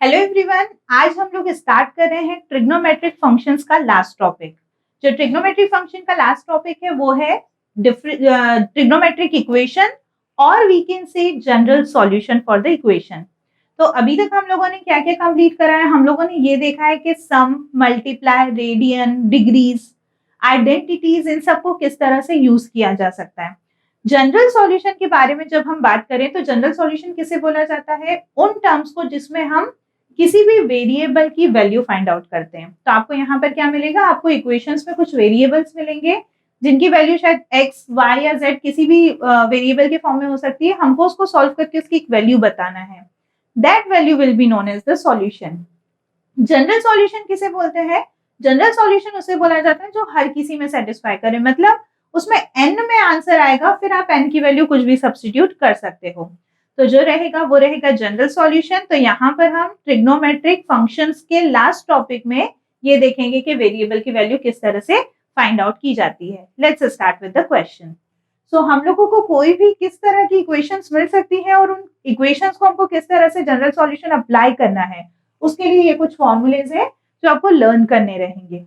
Hello everyone, आज हम लोग स्टार्ट कर रहे हैं ट्रिग्नोमेट्रिक फंक्शंस का लास्ट टॉपिक। जो ट्रिग्नोमेट्रिक फंक्शन का लास्ट टॉपिक है वो है ट्रिग्नोमेट्रिक इक्वेशन और we can say general solution for the equation. तो अभी तक हम लोगों ने क्या क्या कंप्लीट करा है? हम लोगों ने ये देखा है कि सम, मल्टीप्लाई, रेडियन, डिग्रीज, आइडेंटिटीज, इन सबको किस तरह से यूज किया जा सकता है। जनरल सॉल्यूशन के बारे में जब हम बात करें तो जनरल सॉल्यूशन किसे बोला जाता है? उन टर्म्स को जिसमें हम किसी भी वेरिएबल की वैल्यू फाइंड आउट करते हैं। तो आपको यहाँ पर क्या मिलेगा? आपको इक्वेशंस में कुछ वेरिएबल्स मिलेंगे जिनकी वैल्यू शायद x, y या z किसी भी वेरिएबल के फॉर्म में हो सकती है। हमको उसको सॉल्व करके उसकी एक वैल्यू बताना है। That value will be known as the solution. General solution किसे बोलते हैं? जनरल सॉल्यूशन उसे बोला जाता है जो हर किसी में सेटिस्फाई करे, मतलब उसमें n में आंसर आएगा, फिर आप n की वैल्यू कुछ भी सब्स्टिट्यूट कर सकते हो। तो जो रहेगा वो रहेगा जनरल सॉल्यूशन। तो यहाँ पर हम ट्रिग्नोमेट्रिक फंक्शंस के लास्ट टॉपिक में ये देखेंगे कि वेरिएबल की वैल्यू किस तरह से फाइंड आउट की जाती है। Let's start with the question. So हम लोगों को कोई भी किस तरह की इक्वेशंस मिल सकती है और उन इक्वेशंस को हमको किस तरह से जनरल सॉल्यूशन अप्लाई करना है, उसके लिए ये कुछ फॉर्मूलेज है जो आपको लर्न करने रहेंगे।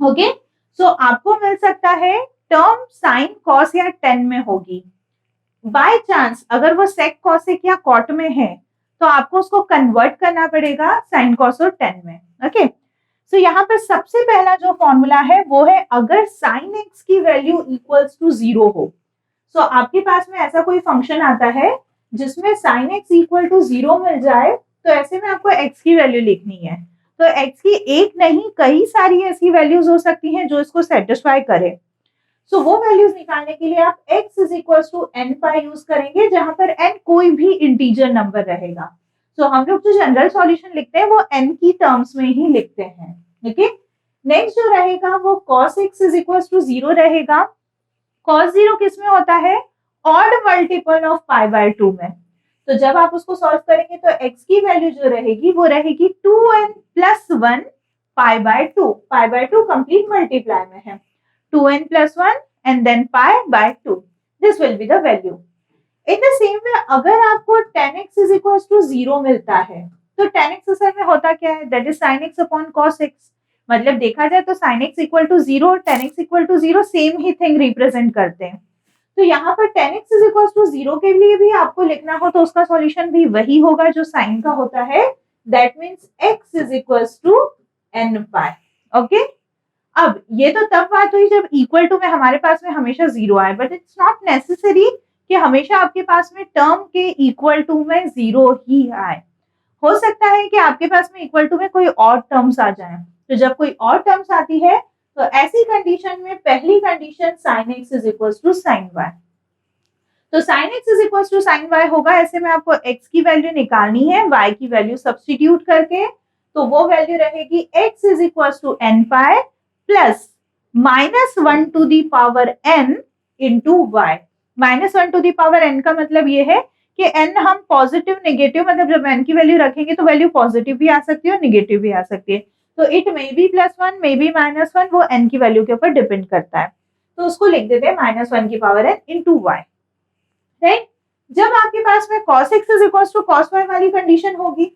ओके, सो आपको मिल सकता है टर्म साइन, कॉस या टेन में होगी। बाय चांस अगर वो सेक, कॉसेक या कॉट में है तो आपको उसको कन्वर्ट करना पड़ेगा साइन, कॉस और टेन में। ओके, सो यहाँ पर सबसे पहला जो फॉर्मूला है वो है अगर साइन एक्स की वैल्यू इक्वल्स टू 0 हो। सो आपके पास में ऐसा कोई फंक्शन आता है जिसमें साइन एक्स इक्वल टू 0 मिल जाए, तो ऐसे में आपको एक्स की वैल्यू लिखनी है। तो एक्स की एक नहीं कई सारी ऐसी वैल्यूज हो सकती हैं जो इसको सेटिस्फाई करे। सो वो वैल्यूज निकालने के लिए आप x is equal to n pi use करेंगे, जहां पर n कोई भी इंटीजर नंबर रहेगा। सो हम लोग जो जनरल सॉल्यूशन लिखते हैं वो n की टर्म्स में ही लिखते हैं। ओके, नेक्स्ट जो रहेगा वो cos x is equal to 0 रहेगा। cos 0 किस में होता है? Odd multiple of pi by 2 में। तो जब आप उसको सॉल्व करेंगे तो x की वैल्यू जो रहेगी वो रहेगी 2n plus 1 pi by 2। Pi by 2 complete multiply में है। 2n plus 1 and then pi by 2. This will be the value. In the same way, अगर आपको tan x is equals to 0 मिलता है तो tan x असल में होता क्या है? That is sin x upon cos x. मतलब देखा जाए तो sin x equal to 0 और tan x equal to 0 same he thing represent करते हैं। तो यहाँ पर tan x is equals to 0 के लिए भी आपको लिखना हो तो उसका सॉल्यूशन भी वही होगा जो sin का होता है। That means x is equals to n pi. Okay? अब ये तो तब बात हुई जब इक्वल टू में हमारे पास में हमेशा 0 आए, बट इट्स नॉट नेसेसरी कि हमेशा आपके पास में टर्म के इक्वल टू में 0 ही आए। हो सकता है कि आपके पास में इक्वल टू में कोई और टर्म्स आ जाए। तो जब कोई और टर्म्स आती है तो ऐसी कंडीशन में पहली condition sin x is equal to sin y। तो sin x is equal to sin y होगा। ऐसे में आपको x की वैल्यू निकालनी है y की वैल्यू सब्स्टिट्यूट करके। तो वो वैल्यू रहेगी x is equal to n pi plus -1 to the power n into y। -1 to the power n का मतलब ये है कि n हम पॉजिटिव, नेगेटिव, मतलब जब n की वैल्यू रखेंगे तो वैल्यू पॉजिटिव भी आ सकती है और नेगेटिव भी आ सकती है। तो it may be +1, may be -1, वो n की वैल्यू के ऊपर डिपेंड करता है। तो उसको लिख देते हैं -1 की power n into y। Right, जब आपके पास में cos x is equal to cos y वाली कंडीशन होगी,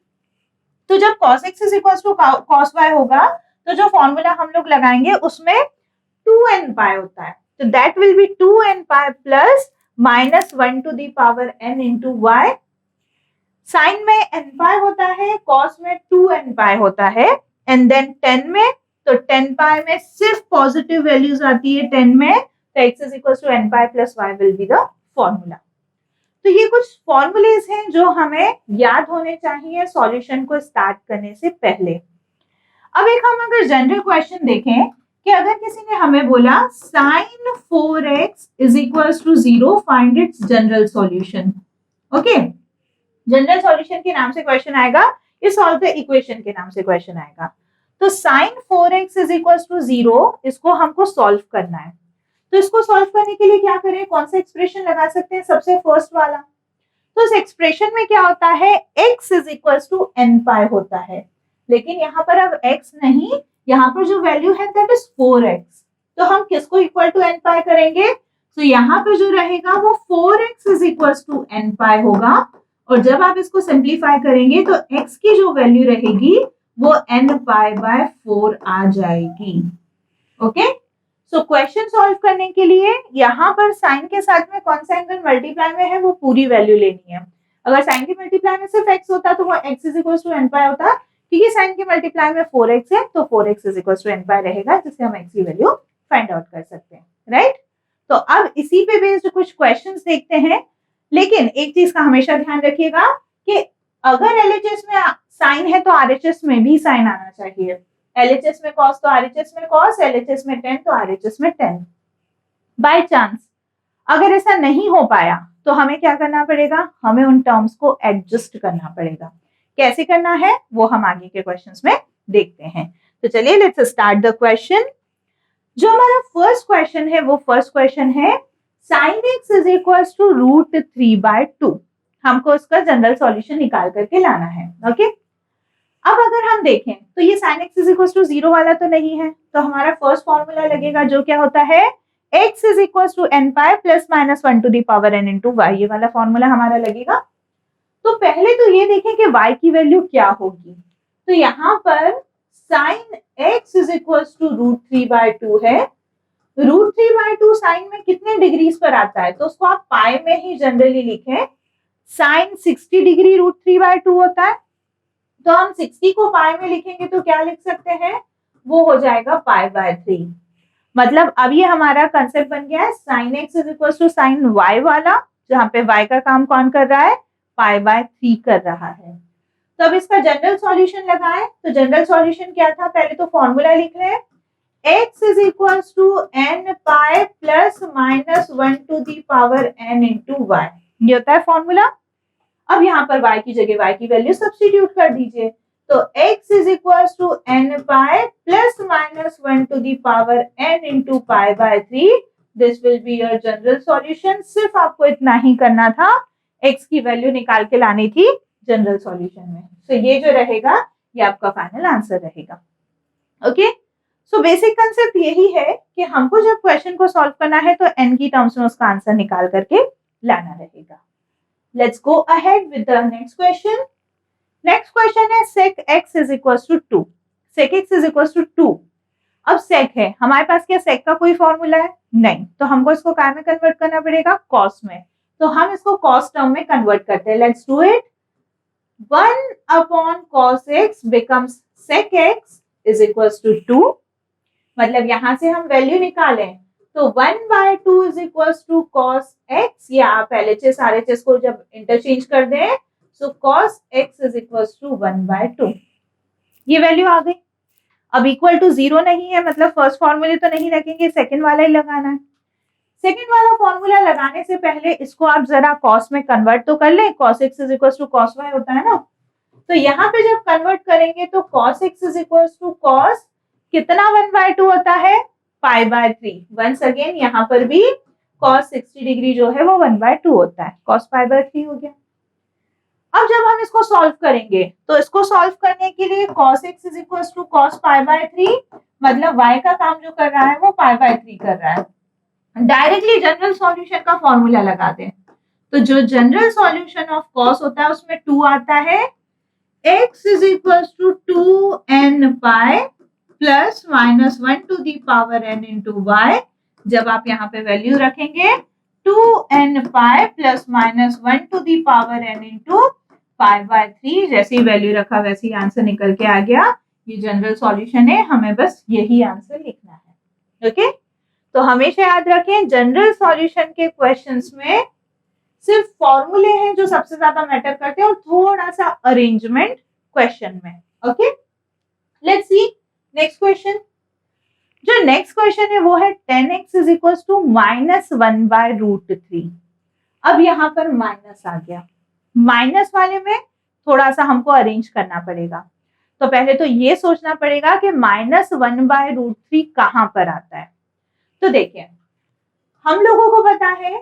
तो जब cos x is equal to cos y होगा तो जो फॉर्मूला हम लोग लगाएंगे उसमें 2n पाई होता है। तो that will be 2n pi plus -1 to the power n into y। Sine में n पाई होता है, कॉस में 2n पाई होता है, एंड देन 10 में, तो 10 पाई में सिर्फ पॉजिटिव वैल्यूज आती है 10 में, तो x is equal to n pi plus y will be the formula. तो ये कुछ फॉर्मूलेज हैं जो हमें याद होने चाहिए सॉल्यूशन को स्टार्ट करने से पहले। अब एक हम अगर जनरल क्वेश्चन देखें कि अगर किसी ने हमें बोला sin 4x is equal to 0 find its general solution. Okay, general solution के नाम से क्वेश्चन आएगा, ये सॉल्व द इक्वेशन के नाम से क्वेश्चन आएगा। तो sin 4x is equal to 0 इसको हमको सॉल्व करना है। तो इसको सॉल्व करने के लिए क्या करें? कौन सा एक्सप्रेशन लगा सकते हैं? सबसे फर्स्ट वाला। तो इस एक्सप्रेशन में क्या होता है? x is equal to n pi होता है, लेकिन यहाँ पर अब x नहीं, यहाँ पर जो वैल्यू है दैट इज 4x। तो हम किसको इक्वल टू n पाई करेंगे? तो यहाँ पर जो रहेगा वो 4x is equal to n pi होगा। और जब आप इसको सिंप्लीफाई करेंगे तो x की जो वैल्यू रहेगी वो n पाई बाय 4 आ जाएगी। ओके, सो क्वेश्चन सॉल्व करने के लिए यहाँ पर साइन के साथ में कौन सा एंगल मल्टीप्लाई में है वो पूरी वैल्यू लेनी है। अगर साइन के मल्टीप्लाई में सिर्फ x होता तो वो x is equal to n pi होता, क्योंकि साइन के मल्टीप्लाई में 4x है तो 4x is equal to n pi रहेगा, जिससे हम x की वैल्यू फाइंड आउट कर सकते हैं, राइट। तो अब इसी पे बेस्ड कुछ क्वेश्चंस देखते हैं, लेकिन एक चीज का हमेशा ध्यान रखिएगा कि अगर एलएचएस में साइन है तो आरएचएस में भी साइन आना चाहिए। एलएचएस में कॉस तो आरएचएस में कॉस, एलएचएस में टेन तो आरएचएस में टेन। बाय चांस अगर ऐसा नहीं हो पाया तो हमें क्या करना पड़ेगा, हमें उन टर्म्स को एडजस्ट करना पड़ेगा। कैसे करना है वो हम आगे के क्वेश्चंस में देखते हैं। तो चलिए लेट्स स्टार्ट द क्वेश्चन। जो हमारा फर्स्ट क्वेश्चन है वो फर्स्ट क्वेश्चन है sin x is equal to root 3/2। हमको इसका जनरल सॉल्यूशन निकाल करके लाना है। ओके, अब अगर हम देखें तो ये sin x is equal to 0 वाला तो नहीं है, तो हमारा फर्स्ट फॉर्मूला लगेगा जो क्या होता है x is equal to n pi plus minus 1 to the power n into y, ये वाला फॉर्मूला हमारा लगेगा। तो पहले तो ये देखें कि y की वैल्यू क्या होगी। तो यहाँ पर sin x is equal to root 3/2 है। रूट 3/2 साइन में कितने डिग्रीज पर आता है, तो उसको आप पाई में ही जनरली लिखें। साइन 60 डिग्री रूट 3/2 होता है, तो हम 60 को पाई में लिखेंगे तो क्या लिख सकते हैं, वो हो जाएगा पाई बाय 3। मतलब अब ये हमारा कंसेप्ट बन गया है sine x is equal to sine y वाला, जहां पे वाई का काम कौन कर रहा है, पाई बाय 3 कर रहा है। तो अब इसका जनरल सॉल्यूशन लगाएं, तो जनरल सॉल्यूशन क्या था, पहले तो फॉर्मूला लिख लें। x is equal to n pi plus minus 1 to the power n into y, ये होता है फॉर्मूला। अब यहाँ पर y की जगह y की वैल्यू सब्स्टिट्यूट कर दीजिए, तो x is equal to n pi plus minus 1 to the power n into pi by 3। This will be your general solution. सिर्फ आपको इतना ही करना था, x की वैल्यू निकाल के लानी थी जनरल सॉल्यूशन में। तो ये जो रहेगा ये आपका फाइनल आंसर रहेगा। ओके, सो बेसिक कंसेप्ट यही है कि हमको जब क्वेश्चन को सॉल्व करना है तो n की टर्म्स में उसका आंसर निकाल करके लाना रहेगा। Let's go ahead with the next question. Next question है sec x is equals to 2. Sec x is equals to 2. अब sec है, हमारे पास क्या sec का कोई फॉर्मूला है नहीं, तो हमको इसको काय में कन्वर्ट करना पड़ेगा, cos में। तो हम इसको cos टर्म में कन्वर्ट करते हैं। Let's do it. 1 upon cos x becomes sec x is equals to 2. मतलब यहां से हम वैल्यू निकालें तो 1/2 is equals to cos x, या आप LHS RHS को जब इंटरचेंज कर दें so cos x is equals to 1/2। ये वैल्यू आ गई। अब इक्वल टू 0 नहीं है, मतलब फर्स्ट फॉर्मूले तो नहीं लगेंगे, सेकंड वाला ही लगाना है। सेकंड वाला फॉर्मूला लगाने से पहले इसको आप जरा cos में कन्वर्ट तो कर लें। cos x is equals to cos y होता है ना, तो यहाँ पे जब कन्वर्ट करेंगे तो cos x is equals to cos कितना 1/2 होता है, पाई बाय 3। वंस अगेन यहाँ पर भी cos 60 डिग्री जो है वो 1/2 होता है, cos पाई बाय 3 हो गया। अब जब हम इसको सॉल्व करेंगे तो इसको सॉल्व करने के लिए cos x is equal to cos pi by 3, मतलब y का काम जो कर रहा है वो पाई बाय 3 कर रहा है। डायरेक्टली जनरल सॉल्यूशन का फॉर्मूला लगा दें, तो जो जनरल सॉल्यूशन ऑफ cos होता है उसमें 2 आता है। x is equal to 2n pi plus minus 1 to the power n into y. जब आप यहाँ पे वैल्यू रखेंगे 2n pi plus minus 1 to the power n into pi by 3, जैसे ही वैल्यू रखा वैसे ही आंसर निकल के आ गया। ये जनरल सॉल्यूशन है, हमें बस यही आंसर लिखना है। ओके, तो हमेशा याद रखें जनरल सॉल्यूशन के क्वेश्चंस में सिर्फ फॉर्मूले हैं जो सबसे ज्यादा मैटर करते हैं और थोड़ा सा अरेंजमेंट क्वेश्चन में। Okay, let's see next question. जो नेक्स्ट क्वेश्चन है वो है 10x is equal to minus 1/√3। अब यहाँ पर माइनस आ गया, माइनस वाले में थोड़ा सा हमको अरेंज करना पड़ेगा। तो पहले तो ये सोचना पड़ेगा कि माइनस 1/√3 कहाँ पर आता है। तो देखिए हम लोगों को पता है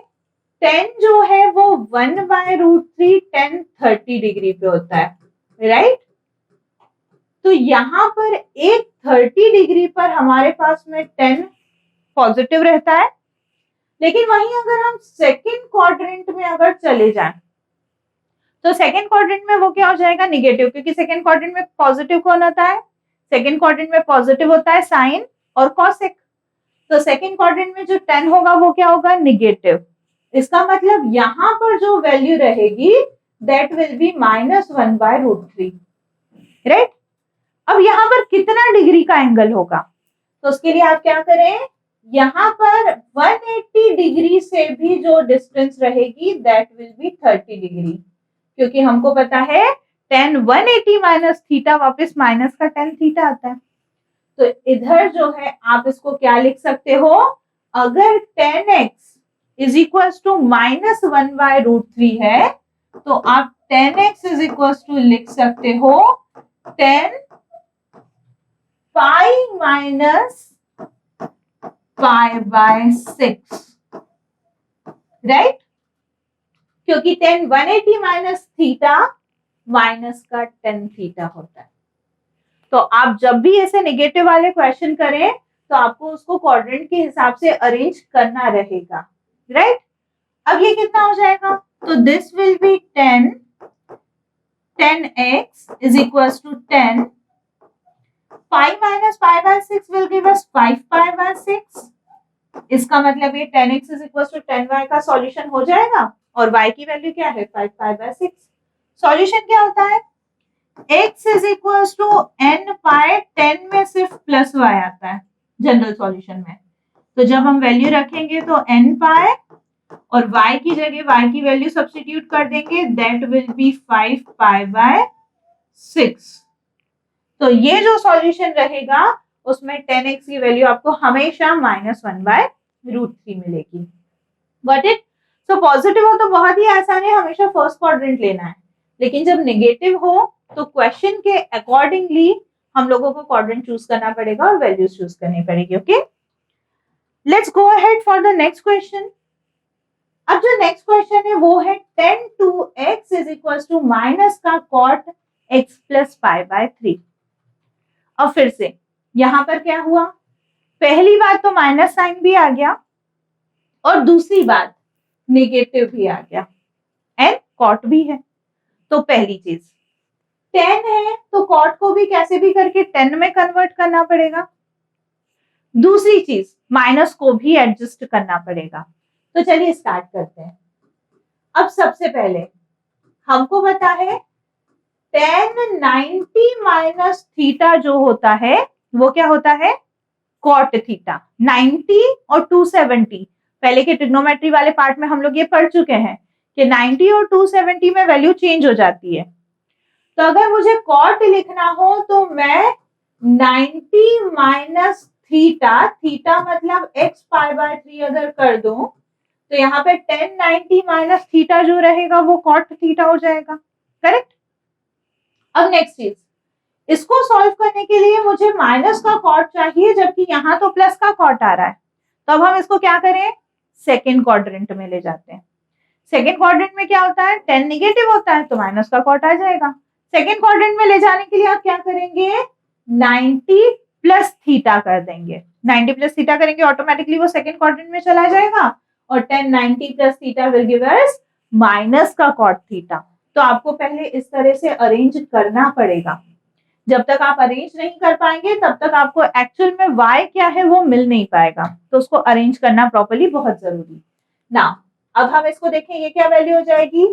10 जो है वो 1/√3 10 30 डिग्री पे होता है, राइट। तो यहाँ पर एक 30 डिग्री पर हमारे पास में 10 पॉजिटिव रहता है, लेकिन वहीं अगर हम सेकंड क्वाड्रेंट में अगर चले जाएं तो सेकेंड क्वाड्रेंट में वो क्या हो जाएगा, निगेटिव, क्योंकि सेकेंड क्वाड्रेंट में पॉजिटिव कौन होता है, सेकेंड क्वाड्रेंट में पॉजिटिव होता है साइन और कॉसेक। तो सेकेंड क्वाड्रेंट में जो 10 होगा वो क्या होगा, निगेटिव। इसका मतलब यहाँ पर जो वैल्यू रहेगी दैट विल बी -1/√3, राइट। अब यहाँ पर कितना डिग्री का एंगल होगा, तो उसके लिए आप क्या करें, यहाँ पर 180 डिग्री से भी जो डिस्टेंस रहेगी दैट विल बी 30 डिग्री, क्योंकि हमको पता है tan 180 माइनस थीटा वापस माइनस का tan थीटा आता है। तो इधर जो है आप इसको क्या लिख सकते हो, अगर tan x is equal to -1/√3 है तो आप tan x is equal to लिख सकते हो tan पाई माइनस π/6, राइट, क्योंकि tan 180 माइनस थीटा माइनस का tan थीटा होता है। तो आप जब भी ऐसे नेगेटिव वाले क्वेश्चन करें तो आपको उसको क्वाड्रेंट के हिसाब से अरेंज करना रहेगा, राइट। अब ये कितना हो जाएगा, तो this will be 10 x is equal to 10 pi minus π/6 will give us 5 π/6। इसका मतलब ये 10x is equal to 10y का सॉल्यूशन हो जाएगा और y की वैल्यू क्या है 5 π/6। सॉल्यूशन क्या होता है, x is equal to n pi, 10 में सिर्फ प्लस y आता है जनरल सॉल्यूशन में, तो जब हम वैल्यू रखेंगे तो n पाई और y की जगह y की वैल्यू सब्स्टिट्यूट कर देंगे दैट विल बी 5 π/6। तो ये जो सॉल्यूशन रहेगा उसमें 10x की वैल्यू आपको हमेशा -1/√3 मिलेगी। Got it. सो पॉजिटिव हो तो बहुत ही आसान है, हमेशा फर्स्ट क्वाड्रेंट लेना है, लेकिन जब नेगेटिव हो तो क्वेश्चन के अकॉर्डिंगली हम लोगों को क्वाड्रेंट चूज करना पड़ेगा और वैल्यूज चूज करनी पड़ेगी। Okay, let's go ahead for the next question. अब जो नेक्स्ट क्वेश्चन है वो है tan 2x is equal to minus का cot x प्लस π/3। अब फिर से यहां पर क्या हुआ, पहली बात तो माइनस साइन भी आ गया और दूसरी बात नेगेटिव भी आ गया एंड cot भी है। तो पहली चीज 10 है तो cot को भी कैसे भी करके 10 में कन्वर्ट करना पड़ेगा, दूसरी चीज माइनस को भी एडजस्ट करना पड़ेगा। तो चलिए स्टार्ट करते हैं। अब सबसे पहले हमको पता है tan 90 माइनस थीटा जो होता है वो क्या होता है cot थीटा। 90 और 270 पहले के ट्रिग्नोमेट्री वाले पार्ट में हम लोग ये पढ़ चुके हैं कि 90 और 270 में वैल्यू चेंज हो जाती है। तो अगर मुझे cot लिखना हो तो मैं 90 माइनस थीटा, थीटा मतलब x π/3 अगर कर दूं तो यहाँ पे tan 90 माइनस थीटा जो रहेगा वो cot थीटा हो जाएगा, करेक्ट। अब नेक्स्ट चीज, इसको सॉल्व करने के लिए मुझे माइनस का cot चाहिए जबकि यहाँ तो प्लस का cot आ रहा है। तो अब हम इसको क्या करें, सेकेंड क्वाड्रेंट में ले जाते हैं। सेकेंड क्वाड्रेंट में क्या होता है, tan निगेटिव होता है तो माइनस का cot आ जाएगा। सेकेंड क्वाड्रेंट में ले जाने के लिए आप क्या करेंगे, 90 प्लस थीटा कर देंगे। 90 प्लस थीटा करेंगे ऑटोमेटिकली वो सेकेंड क्वाड्रेंट में चला जाएगा और tan 90 plus theta will give us minus का cot थीटा। तो आपको पहले इस तरह से अरेंज करना पड़ेगा। जब तक आप अरेंज नहीं कर पाएंगे तब तक आपको एक्चुअल में y क्या है वो मिल नहीं पाएगा, तो उसको अरेंज करना प्रॉपर्ली बहुत जरूरी। ना अब हम इसको देखें, ये क्या वैल्यू हो जाएगी,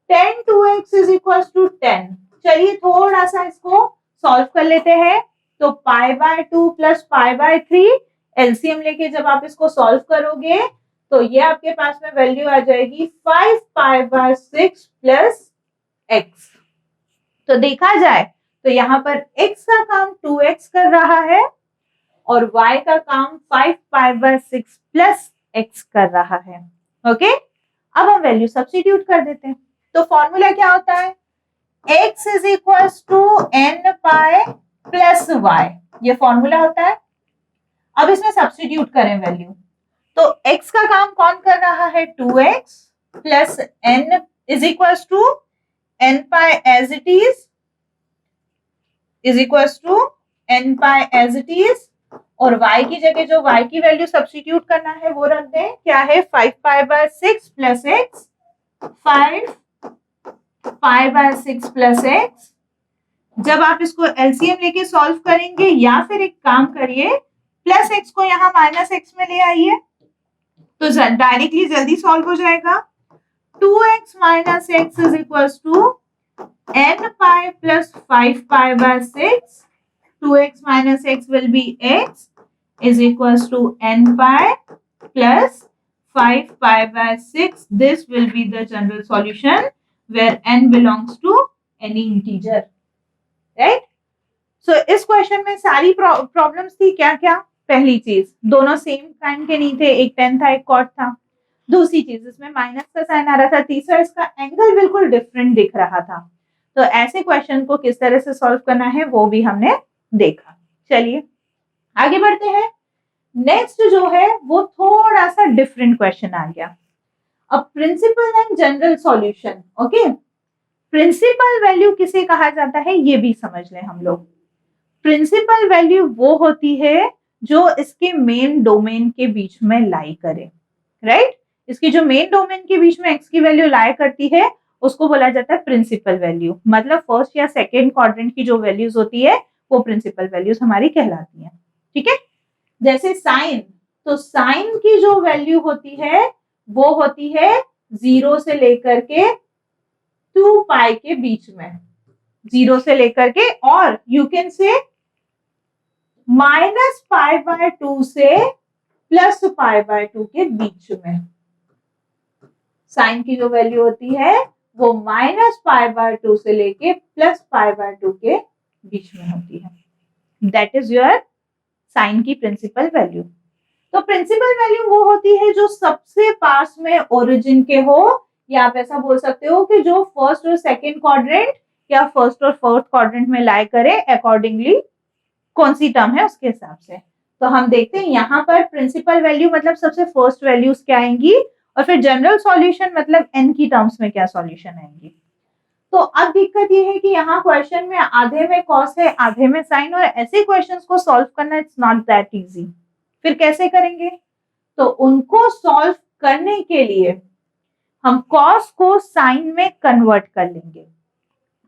tan 2x is equal to 10। चलिए थोड़ा सा इसको सॉल्व कर लेते हैं। तो π/2 प्लस π/3 एलसीएम लेके जब आप इसको सॉल्व करोगे तो ये आपके पास में वैल्यू आ जाएगी 5 π/6 प्लस x। तो देखा जाए तो यहाँ पर x का काम 2x कर रहा है और y का काम 5 π/6 प्लस x कर रहा है। ओके, अब हम वैल्यू सब्स्टिट्यूट कर देते हैं। तो फॉर्मूला क्या होता है, x is equal to n pi plus y, ये फॉर्मूला होता है। अब इसमें सब्स्टिट्यूट करें वैल्यू, तो x का काम कौन कर रहा है 2x plus n is equal to n pi as it is equal to n pi as it is, और y की जगह जो y की वैल्यू सब्स्टिट्यूट करना है वो रख दें, क्या है 5 π/6 प्लस x 5 5/6 प्लस एक्स। जब आप इसको एलसीएम लेके सॉल्व करेंगे या फिर एक काम करिए, प्लस एक्स को यहाँ माइनस एक्स में ले आइए तो डायरेक्टली जल्दी सॉल्व हो जाएगा। 2x minus x is equal to n pi plus 5 pi by 6. 2x minus x will be x is equals to n pi plus 5 pi by 6. This will be the general solution where n belongs to any integer. Right? So इस question में सारी problems थी क्या क्या? पहली चीज, दोनों same kind के नहीं थे, एक टेन था एक कॉट था। दूसरी चीज, इसमें माइनस का साइन आ रहा था। तीसरा, इसका एंगल बिल्कुल डिफरेंट दिख रहा था। तो ऐसे क्वेश्चन को किस तरह से सॉल्व करना है वो भी हमने देखा। चलिए आगे बढ़ते हैं। नेक्स्ट जो है वो थोड़ा सा डिफरेंट क्वेश्चन आ गया। अब principal and general solution. Okay, principal value किसे कहा जाता है ये भी समझ लें हम लोग। प्रिंसिपल वैल्यू वो होती है जो इसके मेन डोमेन के बीच में लाई करे, राइट? इसकी जो मेन डोमेन के बीच में एक्स की वैल्यू लाई करती है उसको बोला जाता है प्रिंसिपल वैल्यू। मतलब फर्स्ट या सेकेंड क्वाड्रेंट की जो वैल्यूज होती है वो प्रिंसिपल वैल्यूज हमारी कहलाती है। ठीक है, जैसे साइन, तो साइन की जो वैल्यू होती है वो होती है 0 से लेकर के 2 पाई के बीच में, 0 से लेकर के, और you can say minus pi by 2 से प्लस पाई बाय 2 के बीच में। साइन की जो वैल्यू होती है वो माइनस पाई बाय 2 से लेके प्लस पाई बाय 2 के बीच में होती है। दैट इज योर साइन की प्रिंसिपल वैल्यू। तो प्रिंसिपल वैल्यू वो होती है जो सबसे पास में ओरिजिन के हो, या आप ऐसा बोल सकते हो कि जो फर्स्ट और सेकेंड क्वाड्रेंट या फर्स्ट और फोर्थ क्वाड्रेंट में लाई करे, अकॉर्डिंगली कौन सी टर्म है उसके हिसाब से। तो हम देखते हैं यहाँ पर प्रिंसिपल वैल्यू मतलब सबसे फर्स्ट वैल्यूज क्या आएंगी, और फिर जनरल सॉल्यूशन मतलब n की टर्म्स में क्या सॉल्यूशन आएंगी। तो अब दिक्कत ये है कि यहाँ क्वेश्चन में आधे में कॉस है आधे में साइन, और ऐसे क्वेश्चंस को सॉल्व करना इट्स नॉट दैट इजी। फिर कैसे करेंगे? तो उनको सॉल्व करने के लिए हम कॉस को साइन में कन्वर्ट कर लेंगे।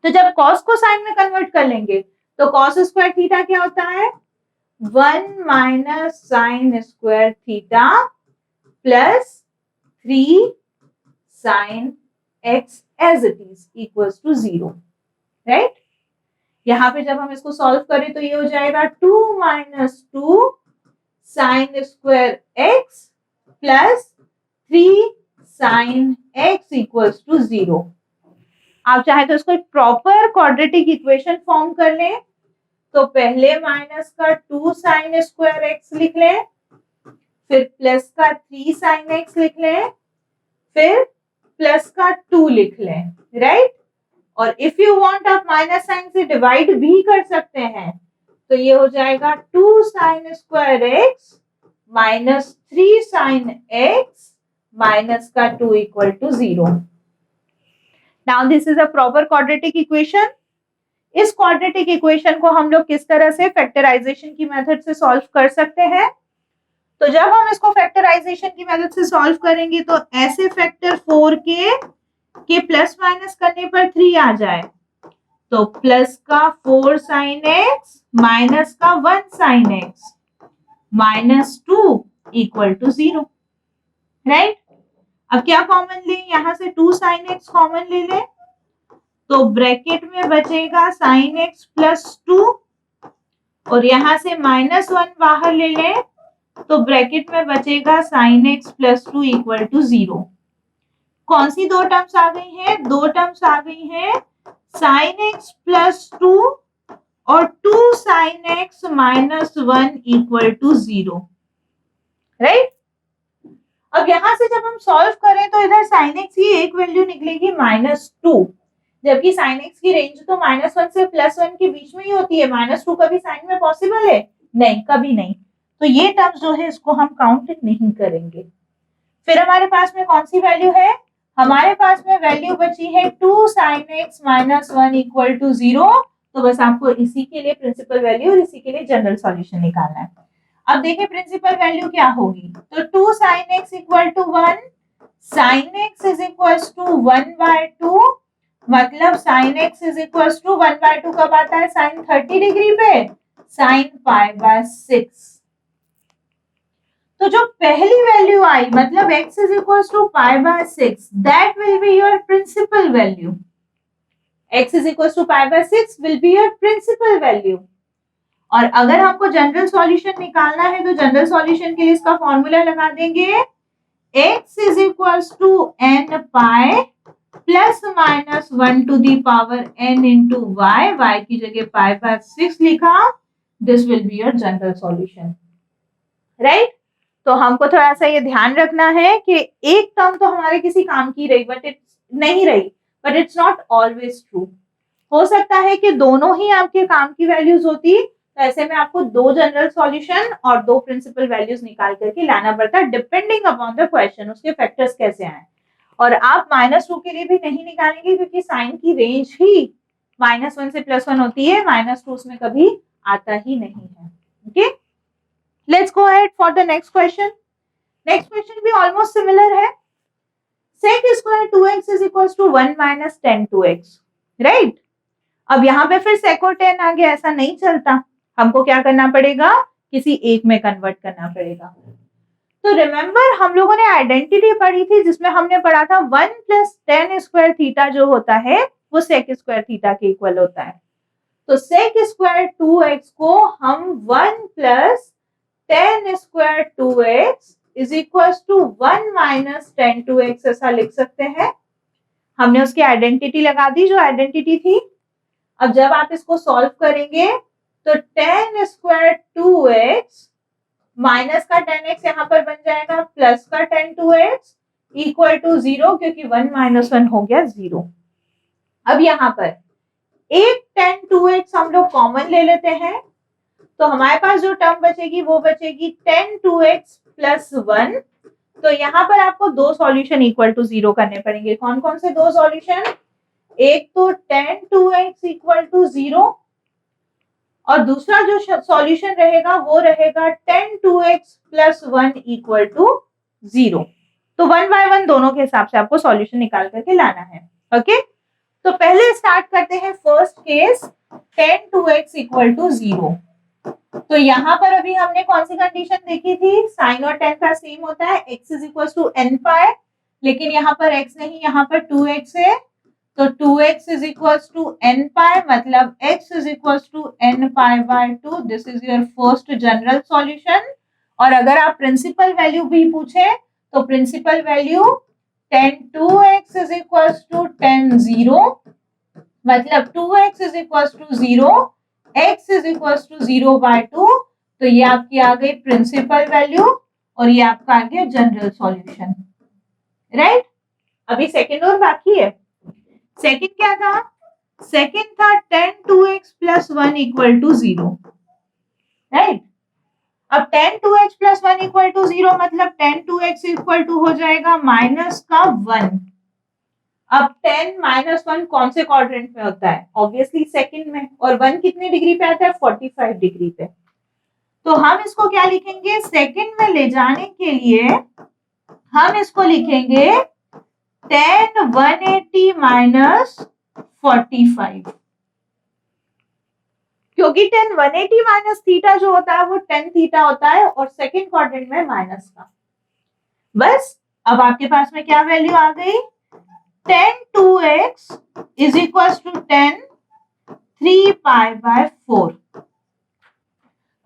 तो जब कॉस को साइन में कन्वर्ट कर लेंगे तो कॉस स्क्वायर थीटा क्या होता है? 1 minus sine square theta plus 3 sine x as it is equals to 0, right? यहाँ पे जब हम इसको सॉल्व करें तो ये हो जाएगा 2 minus 2 sine square x plus 3 sine x equals to 0। आप चाहे तो इसको एक प्रॉपर क्वाड्रेटिक इक्वेशन फॉर्म कर लें। तो पहले माइनस का 2 साइन स्क्वायर एक्स लिख लें, फिर प्लस का 3 साइन एक्स लिख लें, फिर प्लस का 2 लिख लें, राइट? और इफ यू वांट आप माइनस साइन से डिवाइड भी कर सकते हैं। तो ये हो जाएगा 2 sine square x minus 3 sine x minus का 2 equal to 0। Now this is a proper quadratic equation. इस क्वाड्रेटिक इक्वेशन को हम लोग किस तरह से फैक्टराइजेशन की मेथड से सॉल्व कर सकते हैं? तो जब हम इसको फैक्टराइजेशन की मेथड से सॉल्व करेंगे तो ऐसे फैक्टर 4 के प्लस माइनस करने पर 3 आ जाए, तो प्लस का 4 साइन एक्स माइनस का 1 sine x minus 2 equal to 0, right? अब क्या कॉमन लें? यहां से 2 साइन एक्स कॉमन ले लें, तो ब्रैकेट में बचेगा साइन एक्स प्लस 2, और यहां से माइनस 1 बाहर ले लें तो ब्रैकेट में बचेगा sine x plus 2 equal to 0। कौन सी दो टर्म्स आ गई हैं? दो टर्म्स आ गई हैं, साइन एक्स प्लस 2 और 2 sine x minus 1 equal to 0, right? अब यहां से जब हम सॉल्व करें तो इधर साइन एक्स की एक वैल्यू निकलेगी -2, जबकि साइन एक्स की रेंज तो -1 से +1 के बीच में ही होती है। -2 कभी साइन में पॉसिबल है? नहीं, कभी नहीं। तो ये टर्म्स जो है इसको हम काउंट नहीं करेंगे। फिर हमारे पास में कौन सी वैल्यू है? हमारे पास में वैल्यू बची है 2 sine x minus 1 equal to 0। तो बस आपको इसी के लिए प्रिंसिपल वैल्यू और इसी के लिए जनरल सॉल्यूशन निकालना है। अब देखिए प्रिंसिपल वैल्यू क्या होगी। तो 2 sine x equal to 1, sine x is equal to 1/2 मतलब sine x is equal to 1/2 कब आता है? साइन 30 डिग्री पे, साइन π/6। तो जो पहली वैल्यू आई मतलब x is equal to π/6, that will be your principal value. x is equal to π/6 will be your principal value. और अगर हमको जनरल सॉल्यूशन निकालना है तो जनरल सॉल्यूशन के लिए इसका फॉर्मूला लगा देंगे, x is equal to n pi plus minus 1 to the power n into y, y की जगह π/6 लिखा, this will be your general solution, right. तो हमको थोड़ा सा ये ध्यान रखना है कि एक टर्म तो हमारे किसी काम की रही बट इट्स नहीं रही, but it's not always true. हो सकता है कि दोनों ही आपके काम की वैल्यूज होती, तो ऐसे में आपको दो जनरल सॉल्यूशन और दो प्रिंसिपल वैल्यूज निकाल करके लाना पड़ता है, डिपेंडिंग अपॉन द क्वेश्चन, उसके फैक्टर्स कैसे आए। और आप -2 के लिए भी नहीं निकालेंगे क्योंकि साइन की रेंज ही -1 से +1 होती है, -2 उसमें कभी आता ही नहीं है। Okay, let's go ahead for the next question. Next question भी ऑलमोस्ट सिमिलर है। sec square 2x is equal to 1 minus 10 2x, right. अब यहाँ पे फिर sec और tan आ गया, ऐसा नहीं चलता, हमको क्या करना पड़ेगा, किसी एक में कन्वर्ट करना पड़ेगा। तो रिमेंबर हम लोगों ने आइडेंटिटी पढ़ी थी जिसमें हमने पढ़ा था 1 प्लस tan स्क्वायर थीटा जो होता है वो sec स्क्वायर थीटा के इक्वल होता है। तो sec स्क्वायर 2x को हम 1 plus tan square 2x is equal to 1 minus tan 2x ऐसा लिख सकते हैं। हमने उसकी आइडेंटिटी लगा दी जो आइडेंटिटी थी। अब जब आप इसको सॉल्व करेंगे तो tan स्क्वायर 2x माइनस का tan x यहाँ पर बन जाएगा प्लस का tan 2x इक्वल टू 0, क्योंकि 1 माइनस 1 हो गया 0। अब यहाँ पर एक tan 2x हम लोग कॉमन ले लेते हैं, तो हमारे पास जो टर्म बचेगी वो बचेगी tan 2x प्लस 1। तो यहाँ पर आपको दो सॉल्यूशन इक्वल टू 0 करने पड़ेंगे। कौन कौन से दो सॉल्यूशन? एक तो tan 2x इक्वल टू 0 और दूसरा जो सॉल्यूशन रहेगा वो रहेगा tan 2x plus 1 equal to 0। तो 1 बाय 1 दोनों के हिसाब से आपको सॉल्यूशन निकाल करके लाना है। ओके, तो पहले स्टार्ट करते हैं first case tan 2x equal to 0। तो यहाँ पर अभी हमने कौन सी कंडीशन देखी थी, साइन और tan का सेम होता है, x is equal to n pi, लेकिन यहाँ पर x नहीं, यहाँ पर 2x है, तो 2x is equal to n pi, मतलब x is equal to n pi by 2। This is your first general solution. और अगर आप प्रिंसिपल वैल्यू भी पूछे तो principal value tan 2x is equal to tan 0, मतलब 2x is equal to 0, x is equal to 0 by 2। तो ये आपकी आ गई प्रिंसिपल वैल्यू और ये आपका आ गया जनरल सॉल्यूशन, राइट। अभी सेकंड और बाकी है। सेकंड क्या था? सेकंड था tan 2x plus 1 equal to 0, right. अब tan 2x plus 1 equal to 0 मतलब tan 2x इक्वल टू हो जाएगा माइनस का 1। अब 10 माइनस 1 कौन से क्वाड्रेंट में होता है? ऑब्वियसली सेकंड में। और 1 कितने डिग्री पे आता है? 45 डिग्री पे। तो हम इसको क्या लिखेंगे, सेकंड में ले जाने के लिए हम इसको लिखेंगे tan 180 माइनस 45, क्योंकि tan 180 माइनस थीटा जो होता है वो tan थीटा होता है और सेकंड क्वाड्रेंट में माइनस का। बस अब आपके पास में क्या वैल्यू आ गई, tan 2x is equal to tan 3 pi by 4।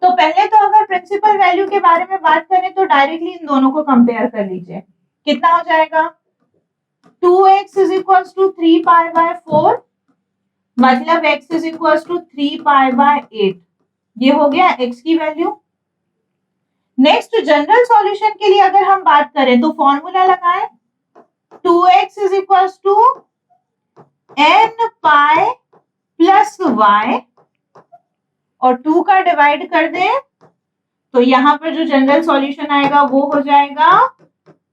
तो पहले तो अगर प्रिंसिपल वैल्यू के बारे में बात करें तो डायरेक्टली इन दोनों को कंपेयर कर लीजिए, कितना हो जाएगा, 2x is equal to 3 pi by 4, मतलब x is equal to 3 pi by 8। ये हो गया x की वैल्यू। नेक्स्ट जनरल सॉल्यूशन के लिए अगर हम बात करें तो फॉर्मूला लगाएं, 2x is equal to n pi plus y और 2 का डिवाइड कर दें तो यहाँ पर जो जनरल सॉल्यूशन आएगा वो हो जाएगा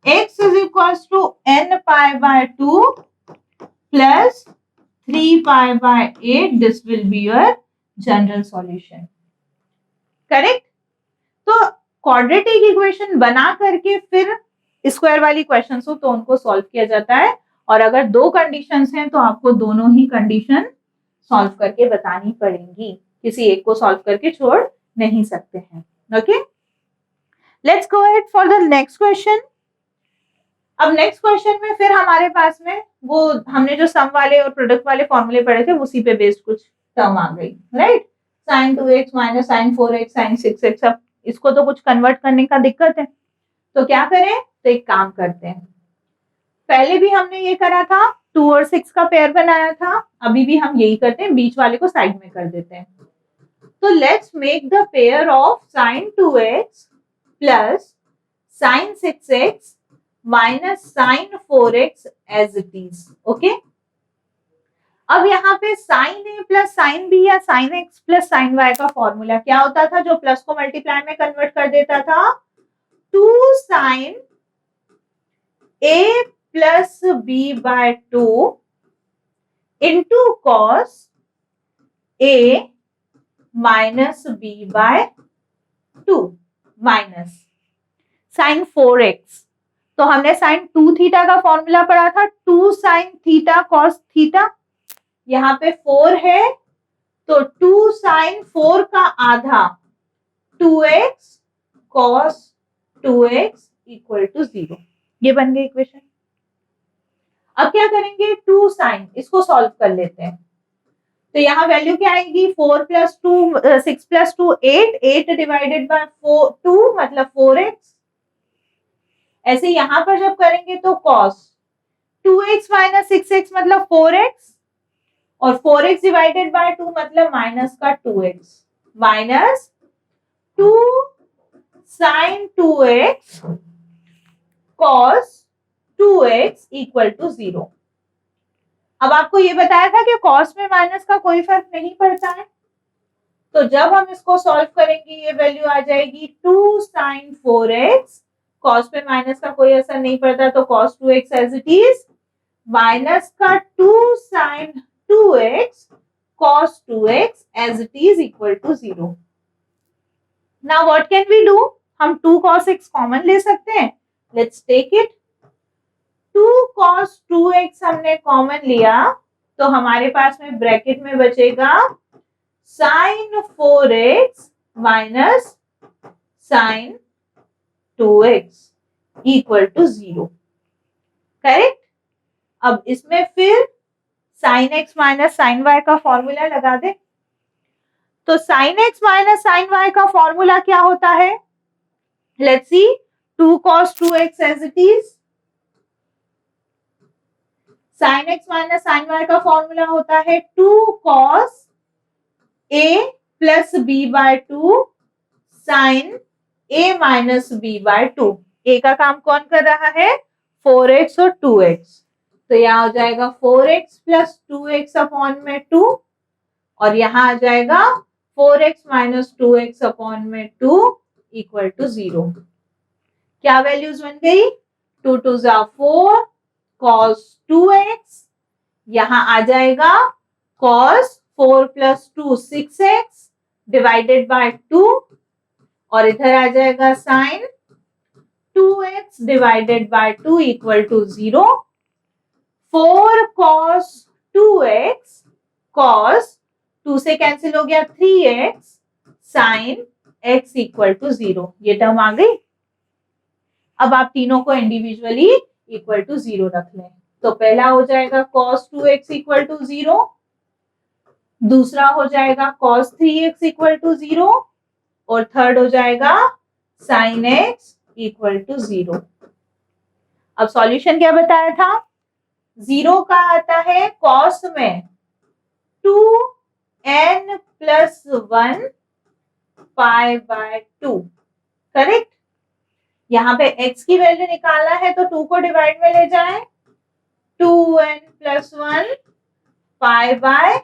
x is equal to n pi by 2 plus 3 pi by 8। This will be your general solution, correct. तो क्वाड्रेटिक इक्वेशन बना करके फिर स्क्वायर वाली क्वेश्चन हो तो उनको सॉल्व किया जाता है और अगर दो कंडीशंस हैं तो आपको दोनों ही कंडीशन सॉल्व करके बतानी पड़ेंगी, किसी एक को सॉल्व करके छोड़ नहीं सकते हैं। Okay, let's go ahead for the next question. अब नेक्स्ट क्वेश्चन में फिर हमारे पास में वो हमने जो सम वाले और प्रोडक्ट वाले फॉर्मूले पढ़े थे उसी पे बेस्ड कुछ टर्म आ गई, right. Sine 2x minus sine 4x sine 6x। अब इसको तो कुछ कन्वर्ट करने का दिक्कत है, तो क्या करें, तो एक काम करते हैं, पहले भी हमने ये करा था 2 और 6 का पेयर बनाया था, अभी भी हम यही करते हैं, बीच वाले को साइड में कर देते हैं। तो let's make the pair of sine 2x plus sine 6x minus sine 4x as it is. Okay, अब यहाँ पे sine A plus sine B या sine x plus sine y का फॉर्मूला क्या होता था जो प्लस को मल्टीप्लाई में कन्वर्ट कर देता था, 2 sine A plus B by 2 into cos A minus B by 2 minus sine 4x। तो हमने साइन 2 थीटा का फॉर्मूला पढ़ा था, 2 साइन थीटा कॉस थीटा, यहाँ पे 4 है तो 2 साइन 4 का आधा 2x cos 2x equal to 0। ये बन गई इक्वेशन। अब क्या करेंगे, 2 साइन, इसको सॉल्व कर लेते हैं। तो यहाँ वैल्यू क्या आएगी, 4 प्लस 2 6 प्लस 2 8, 8 डिवाइडेड बाय 2 मतलब 4x। ऐसे यहां पर जब करेंगे तो cos 2x माइनस 6x मतलब 4x और 4x डिवाइडेड बाय 2 मतलब माइनस का 2x minus 2 sine 2x cos 2x equal to 0। अब आपको ये बताया था कि cos में माइनस का कोई फर्क नहीं पड़ता है, तो जब हम इसको सॉल्व करेंगे ये वैल्यू आ जाएगी 2 साइन 4x, cos पे माइनस का कोई असर नहीं पड़ता तो cos 2x as it is minus का 2 sine 2x cos 2x as it is equal to 0। Now what can we do, हम 2 cos x कॉमन ले सकते हैं, let's take it. 2 cos 2x हमने कॉमन लिया तो हमारे पास में ब्रैकेट में बचेगा sine 4x minus sine 2x equal to 0, correct. अब इसमें फिर sine x minus sine y का फॉर्मूला लगा दे, तो sine x minus sine y का फॉर्मूला क्या होता है, let's see, 2 cos 2x as it is, sine x minus sine y का फॉर्मूला होता है 2 cos a plus b by 2 sine a minus b by 2। a का काम कौन कर रहा है, 4x और 2x, तो यहाँ हो जाएगा 4x प्लस 2x अपॉन में 2 और यहाँ आ जाएगा 4x माइनस 2x अपॉन में 2 इक्वल टू 0। क्या वैल्यूज बन गई, 2 2 जा 4 cos 2x, यहाँ आ जाएगा cos 4 plus 2 6x divided by 2 और इधर आ जाएगा sine 2x divided by 2 equal to 0। 4 cos 2x cos 2 से कैंसिल हो गया 3x sign x equal to 0, ये टर्म आ गई। अब आप तीनों को इंडिविजुअली इक्वल टू 0 रख लें, तो पहला हो जाएगा cos 2x इक्वल टू 0, दूसरा हो जाएगा cos 3x इक्वल टू 0 और थर्ड हो जाएगा sin x इक्वल टू 0। अब सॉल्यूशन क्या बताया था, 0 का आता है cos में 2n plus 1 pi by 2, correct. यहाँ पे x की वैल्यू निकालना है तो 2 को डिवाइड में ले जाएं, 2n प्लस 1 पाई बाय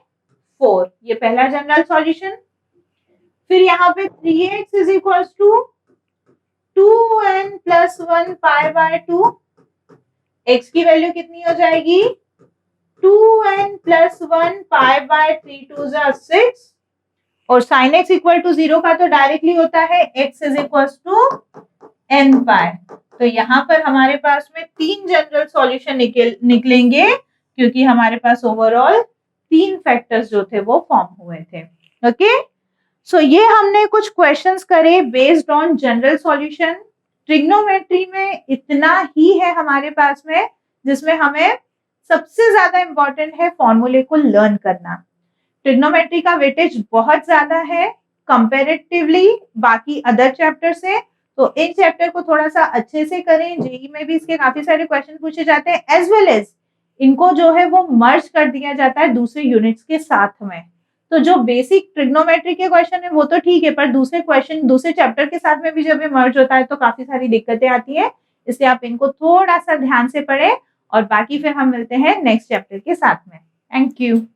4, ये पहला जनरल सॉल्यूशन। फिर यहाँ पे 3x is equal to 2n plus 1 pi by 2, x की वैल्यू कितनी हो जाएगी, 2n प्लस 1 पाई बाय 3 2 6 और sin x इक्वल टू 0 का तो डायरेक्टली होता है x is equal to n pi, तो यहाँ पर हमारे पास में 3 जनरल सॉल्यूशन निकलेंगे, क्योंकि हमारे पास ओवरऑल 3 फैक्टर्स जो थे वो फॉर्म हुए थे। ओके, सो ये हमने कुछ क्वेश्चंस करे based on general solution. Trigonometry में इतना ही है हमारे पास में, जिसमें हमें सबसे ज्यादा इंपॉर्टेंट है फॉर्मूले को लर्न करना। ट्रिग्नोमेट्री का वेटेज बहुत ज्यादा है कंपैरेटिवली बाकी अदर चैप्टर से, तो इन चैप्टर को थोड़ा सा अच्छे से करें। जेई में भी इसके काफी सारे क्वेश्चन पूछे जाते हैं, एज वेल एज इनको जो है वो मर्ज कर दिया जाता है दूसरे यूनिट्स के साथ में। तो जो बेसिक ट्रिग्नोमेट्री के क्वेश्चन है वो तो ठीक है, पर दूसरे क्वेश्चन दूसरे चैप्टर के साथ में भी जब ये मर्ज होता है तो काफी सारी दिक्कतें आती है, इसलिए आप इनको थोड़ा सा ध्यान से पढ़ें। और बाकी फिर हम मिलते हैं नेक्स्ट चैप्टर के साथ में। Thank you.